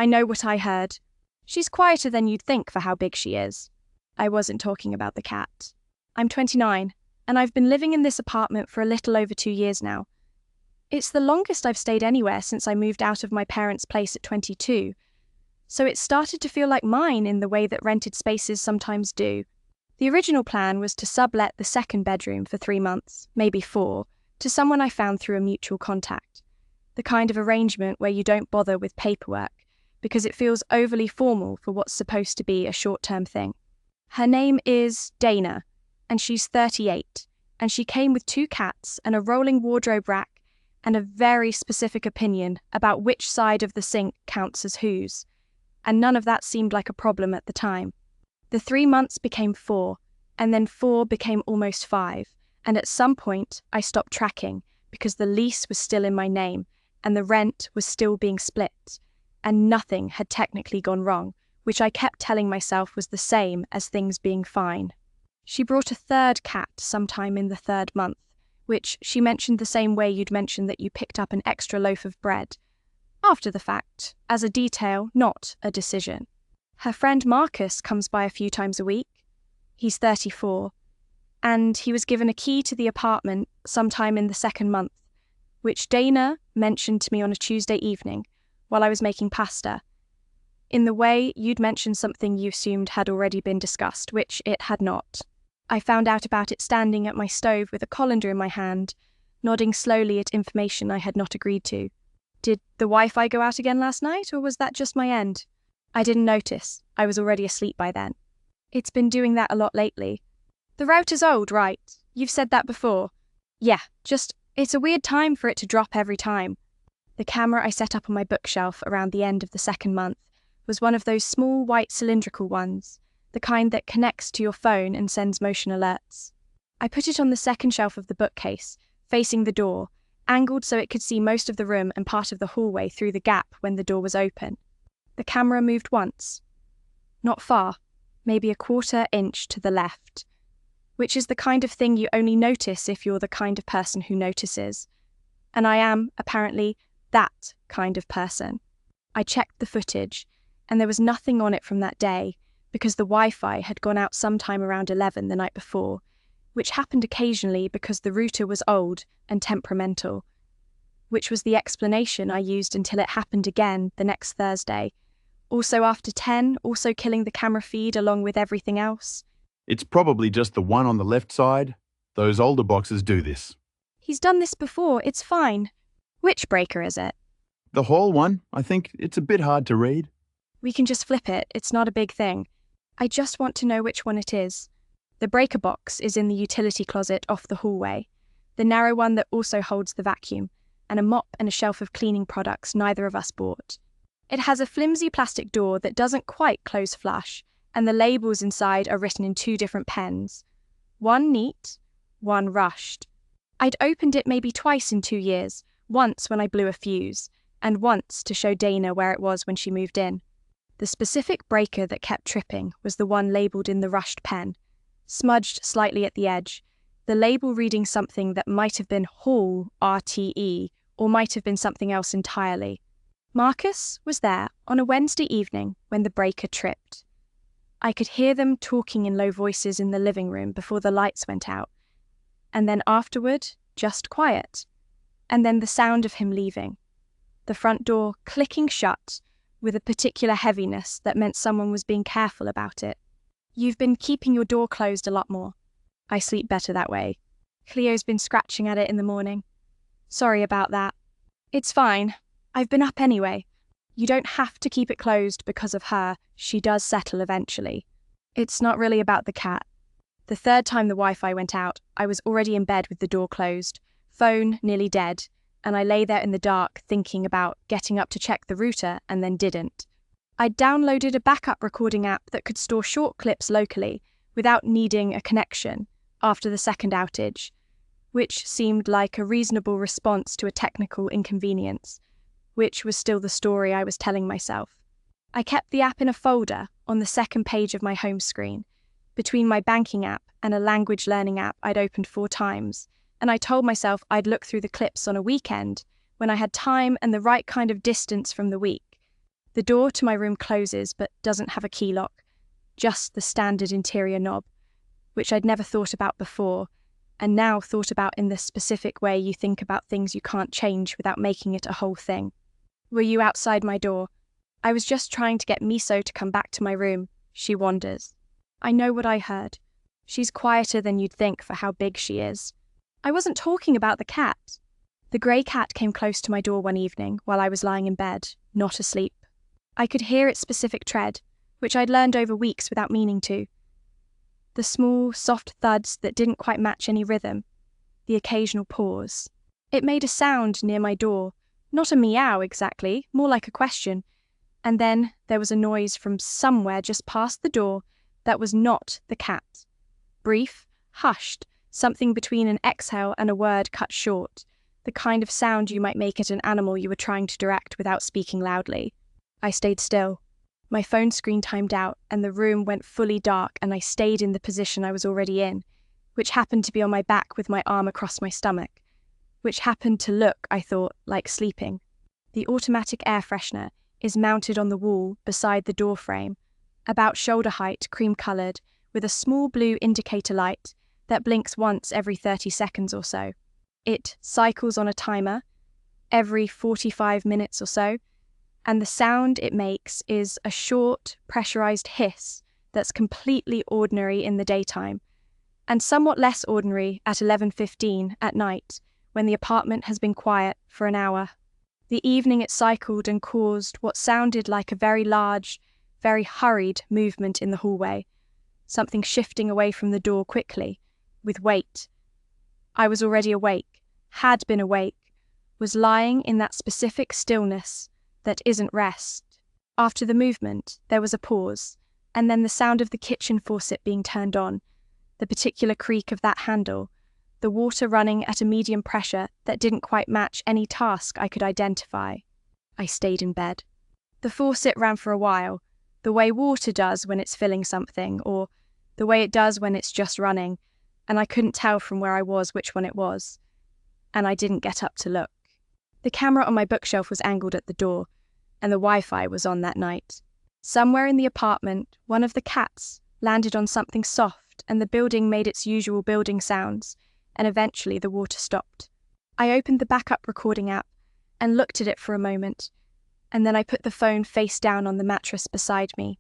I know what I heard. She's quieter than you'd think for how big she is. I wasn't talking about the cat. I'm 29, and I've been living in this apartment for a little over 2 years now. It's the longest I've stayed anywhere since I moved out of my parents' place at 22, so it started to feel like mine in the way that rented spaces sometimes do. The original plan was to sublet the second bedroom for 3 months, maybe 4, to someone I found through a mutual contact. The kind of arrangement where you don't bother with paperwork because it feels overly formal for what's supposed to be a short-term thing. Her name is Dana, and she's 38, and she came with 2 cats and a rolling wardrobe rack and a very specific opinion about which side of the sink counts as whose, and none of that seemed like a problem at the time. The 3 months became 4, and then 4 became almost 5, and at some point I stopped tracking because the lease was still in my name and the rent was still being split, and nothing had technically gone wrong, which I kept telling myself was the same as things being fine. She brought a 3rd cat sometime in the 3rd month, which she mentioned the same way you'd mention that you picked up an extra loaf of bread. After the fact, as a detail, not a decision. Her friend Marcus comes by a few times a week. He's 34, and he was given a key to the apartment sometime in the 2nd month, which Dana mentioned to me on a Tuesday evening while I was making pasta, in the way you'd mentioned something you assumed had already been discussed, which it had not. I found out about it standing at my stove with a colander in my hand, nodding slowly at information I had not agreed to. Did the Wi-Fi go out again last night, or was that just my end? I didn't notice. I was already asleep by then. It's been doing that a lot lately. The router's old, right? You've said that before. Yeah, it's a weird time for it to drop every time. The camera I set up on my bookshelf around the end of the 2nd month was one of those small white cylindrical ones, the kind that connects to your phone and sends motion alerts. I put it on the 2nd shelf of the bookcase, facing the door, angled so it could see most of the room and part of the hallway through the gap when the door was open. The camera moved once. Not far, maybe a 1/4 inch to the left, which is the kind of thing you only notice if you're the kind of person who notices. And I am, apparently, that kind of person. I checked the footage, and there was nothing on it from that day, because the Wi-Fi had gone out sometime around 11 the night before, which happened occasionally because the router was old and temperamental, which was the explanation I used until it happened again the next Thursday, also after 10, also killing the camera feed along with everything else. It's probably just the one on the left side. Those older boxes do this. He's done this before, it's fine. Which breaker is it? The hall one, I think it's a bit hard to read. We can just flip it, it's not a big thing. I just want to know which one it is. The breaker box is in the utility closet off the hallway, the narrow one that also holds the vacuum, and a mop and a shelf of cleaning products neither of us bought. It has a flimsy plastic door that doesn't quite close flush, and the labels inside are written in 2 different pens. One neat, one rushed. I'd opened it maybe twice in 2 years, once when I blew a fuse, and once to show Dana where it was when she moved in. The specific breaker that kept tripping was the one labelled in the rushed pen, smudged slightly at the edge, the label reading something that might have been Hall, RTE, or might have been something else entirely. Marcus was there on a Wednesday evening when the breaker tripped. I could hear them talking in low voices in the living room before the lights went out, and then afterward, just quiet, and then the sound of him leaving. The front door clicking shut with a particular heaviness that meant someone was being careful about it. You've been keeping your door closed a lot more. I sleep better that way. Cleo's been scratching at it in the morning. Sorry about that. It's fine. I've been up anyway. You don't have to keep it closed because of her. She does settle eventually. It's not really about the cat. The 3rd time the Wi-Fi went out, I was already in bed with the door closed, phone nearly dead, and I lay there in the dark thinking about getting up to check the router and then didn't. I'd downloaded a backup recording app that could store short clips locally without needing a connection after the 2nd outage, which seemed like a reasonable response to a technical inconvenience, which was still the story I was telling myself. I kept the app in a folder on the 2nd page of my home screen, between my banking app and a language learning app I'd opened 4 times, and I told myself I'd look through the clips on a weekend when I had time and the right kind of distance from the week. The door to my room closes but doesn't have a key lock, just the standard interior knob, which I'd never thought about before, and now thought about in the specific way you think about things you can't change without making it a whole thing. Were you outside my door? I was just trying to get Miso to come back to my room, she wonders. I know what I heard. She's quieter than you'd think for how big she is. I wasn't talking about the cat. The grey cat came close to my door one evening while I was lying in bed, not asleep. I could hear its specific tread, which I'd learned over weeks without meaning to. The small, soft thuds that didn't quite match any rhythm. The occasional pause. It made a sound near my door, not a meow exactly, more like a question. And then there was a noise from somewhere just past the door that was not the cat. Brief, hushed, something between an exhale and a word cut short, the kind of sound you might make at an animal you were trying to direct without speaking loudly. I stayed still. My phone screen timed out and the room went fully dark, and I stayed in the position I was already in, which happened to be on my back with my arm across my stomach, which happened to look, I thought, like sleeping. The automatic air freshener is mounted on the wall beside the door frame, about shoulder height, cream-coloured, with a small blue indicator light that blinks once every 30 seconds or so. It cycles on a timer every 45 minutes or so, and the sound it makes is a short, pressurized hiss that's completely ordinary in the daytime, and somewhat less ordinary at 11:15 at night, when the apartment has been quiet for an hour. The evening it cycled and caused what sounded like a very large, very hurried movement in the hallway, something shifting away from the door quickly, with weight. I was already awake, had been awake, was lying in that specific stillness that isn't rest. After the movement, there was a pause, and then the sound of the kitchen faucet being turned on, the particular creak of that handle, the water running at a medium pressure that didn't quite match any task I could identify. I stayed in bed. The faucet ran for a while, the way water does when it's filling something, or the way it does when it's just running, and I couldn't tell from where I was which one it was, and I didn't get up to look. The camera on my bookshelf was angled at the door, and the Wi-Fi was on that night. Somewhere in the apartment, one of the cats landed on something soft, and the building made its usual building sounds, and eventually the water stopped. I opened the backup recording app and looked at it for a moment, and then I put the phone face down on the mattress beside me.